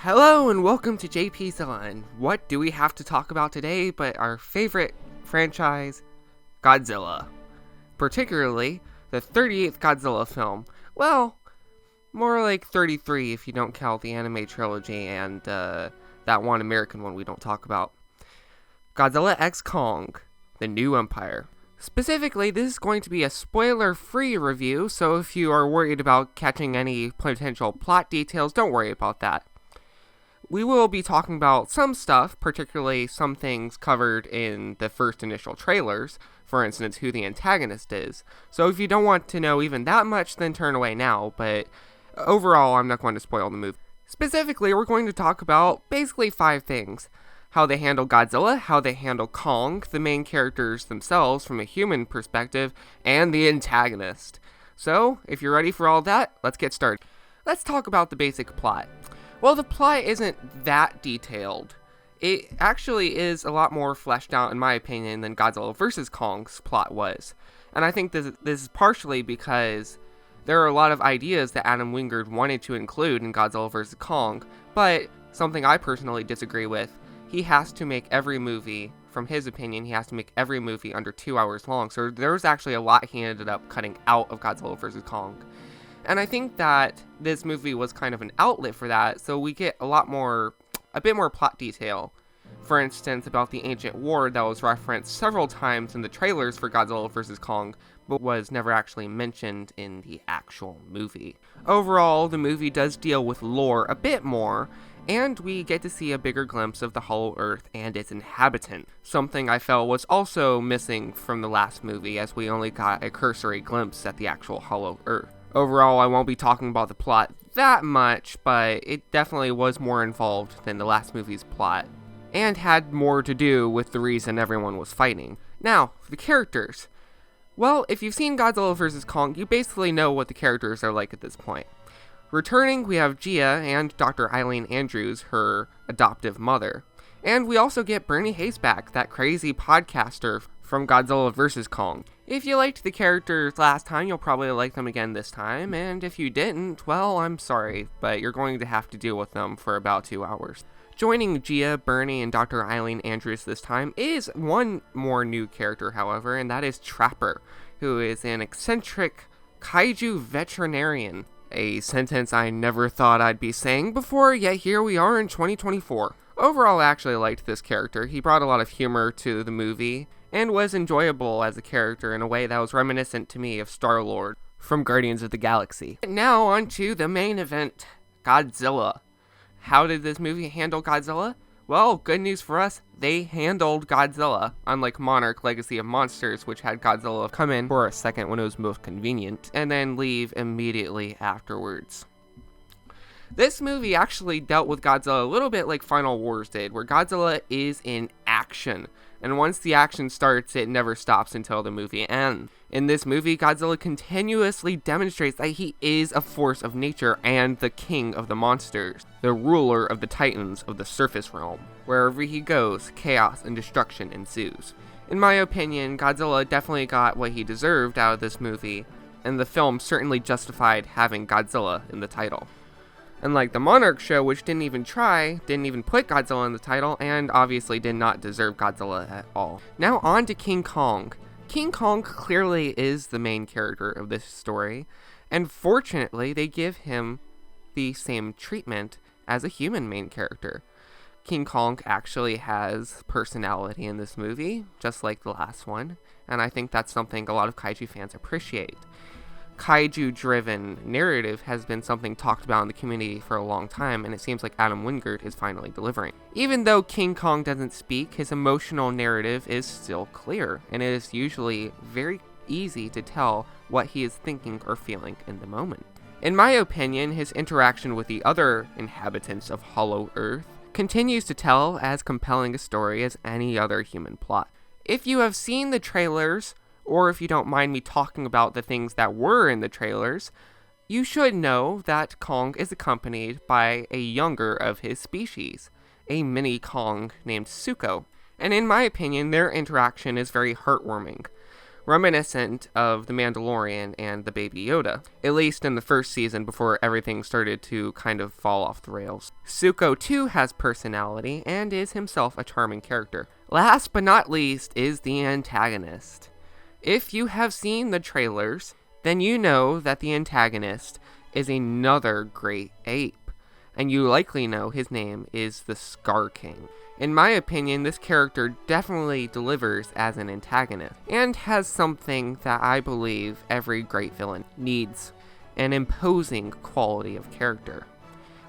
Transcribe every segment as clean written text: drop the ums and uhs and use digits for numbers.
Hello and welcome to JP Zilla. What do we have to talk about today but our favorite franchise, Godzilla? Particularly the 38th Godzilla film. Well, more like 33 if you don't count the anime trilogy and that one American one we don't talk about. Godzilla x Kong, The New Empire. Specifically, this is going to be a spoiler-free review, so if you are worried about catching any potential plot details, don't worry about that. We will be talking about some stuff, particularly some things covered in the first initial trailers, for instance, who the antagonist is. So if you don't want to know even that much, then turn away now, but overall, I'm not going to spoil the movie. Specifically, we're going to talk about basically 5 things. How they handle Godzilla, how they handle Kong, the main characters themselves from a human perspective, and the antagonist. So, if you're ready for all that, let's get started. Let's talk about the basic plot. Well, the plot isn't that detailed. It actually is a lot more fleshed out, in my opinion, than Godzilla vs. Kong's plot was. And I think this is partially because there are a lot of ideas that Adam Wingard wanted to include in Godzilla vs. Kong, but something I personally disagree with. He has to make every movie, from his opinion, he has to make every movie under 2 hours long. So there was actually a lot he ended up cutting out of Godzilla vs. Kong. And I think that this movie was kind of an outlet for that, so we get a bit more plot detail. For instance, about the ancient war that was referenced several times in the trailers for Godzilla vs. Kong, but was never actually mentioned in the actual movie. Overall, the movie does deal with lore a bit more, and we get to see a bigger glimpse of the Hollow Earth and its inhabitant, something I felt was also missing from the last movie, as we only got a cursory glimpse at the actual Hollow Earth. Overall, I won't be talking about the plot that much, but it definitely was more involved than the last movie's plot, and had more to do with the reason everyone was fighting. Now, the characters. Well, if you've seen Godzilla vs. Kong, you basically know what the characters are like at this point. Returning, we have Gia and Dr. Eileen Andrews, her adoptive mother. And we also get Bernie Hayes back, that crazy podcaster from Godzilla vs. Kong. If you liked the characters last time, you'll probably like them again this time, and if you didn't, well, I'm sorry, but you're going to have to deal with them for about 2 hours. Joining Gia, Bernie, and Dr. Eileen Andrews this time is one more new character, however, and that is Trapper, who is an eccentric kaiju veterinarian. A sentence I never thought I'd be saying before, yet here we are in 2024. Overall, I actually liked this character. He brought a lot of humor to the movie, and was enjoyable as a character in a way that was reminiscent to me of Star-Lord from Guardians of the Galaxy. Now on to the main event, Godzilla. How did this movie handle Godzilla? Well, good news for us, they handled Godzilla, unlike Monarch Legacy of Monsters, which had Godzilla come in for a second when it was most convenient, and then leave immediately afterwards. This movie actually dealt with Godzilla a little bit like Final Wars did, where Godzilla is in action, and once the action starts, it never stops until the movie ends. In this movie, Godzilla continuously demonstrates that he is a force of nature and the king of the monsters, the ruler of the titans of the surface realm. Wherever he goes, chaos and destruction ensues. In my opinion, Godzilla definitely got what he deserved out of this movie, and the film certainly justified having Godzilla in the title. Unlike the Monarch show, which didn't even put Godzilla in the title, and obviously did not deserve Godzilla at all. Now on to King Kong. King Kong clearly is the main character of this story, and fortunately they give him the same treatment as a human main character. King Kong actually has personality in this movie, just like the last one, and I think that's something a lot of kaiju fans appreciate. Kaiju-driven narrative has been something talked about in the community for a long time, and it seems like Adam Wingard is finally delivering. Even though King Kong doesn't speak, his emotional narrative is still clear, and it is usually very easy to tell what he is thinking or feeling in the moment. In my opinion, his interaction with the other inhabitants of Hollow Earth continues to tell as compelling a story as any other human plot. If you have seen the trailers, or if you don't mind me talking about the things that were in the trailers, you should know that Kong is accompanied by a younger of his species, a mini Kong named Suko. And in my opinion, their interaction is very heartwarming. reminiscent of The Mandalorian and the Baby Yoda, at least in the first season before everything started to kind of fall off the rails. Zuko too has personality and is himself a charming character. Last but not least is the antagonist. If you have seen the trailers, then you know that the antagonist is another great ape, and you likely know his name is the Scar King. In my opinion, this character definitely delivers as an antagonist, and has something that I believe every great villain needs, an imposing quality of character.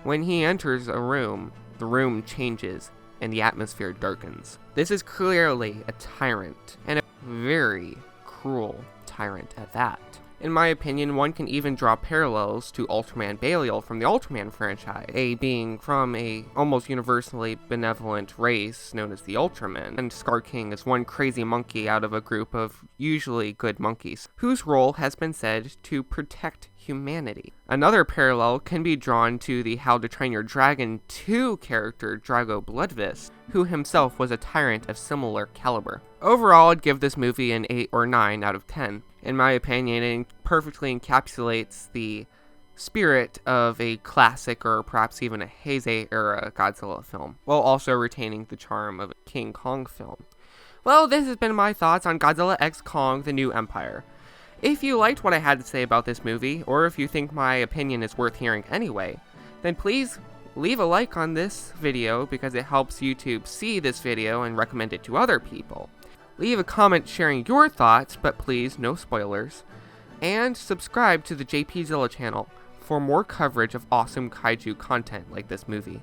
When he enters a room, the room changes, and the atmosphere darkens. This is clearly a tyrant, and a very cruel tyrant at that. In my opinion, one can even draw parallels to Ultraman Belial from the Ultraman franchise, a being from a almost universally benevolent race known as the Ultramen, and Scar King is one crazy monkey out of a group of usually good monkeys, whose role has been said to protect humanity. Another parallel can be drawn to the How to Train Your Dragon 2 character Drago Bloodfist, who himself was a tyrant of similar caliber. Overall, I'd give this movie an 8 or 9 out of 10. In my opinion, it perfectly encapsulates the spirit of a classic or perhaps even a Heisei-era Godzilla film, while also retaining the charm of a King Kong film. Well, this has been my thoughts on Godzilla x Kong: The New Empire. If you liked what I had to say about this movie, or if you think my opinion is worth hearing anyway, then please leave a like on this video because it helps YouTube see this video and recommend it to other people. Leave a comment sharing your thoughts, but please no spoilers. And subscribe to the JPZilla channel for more coverage of awesome kaiju content like this movie.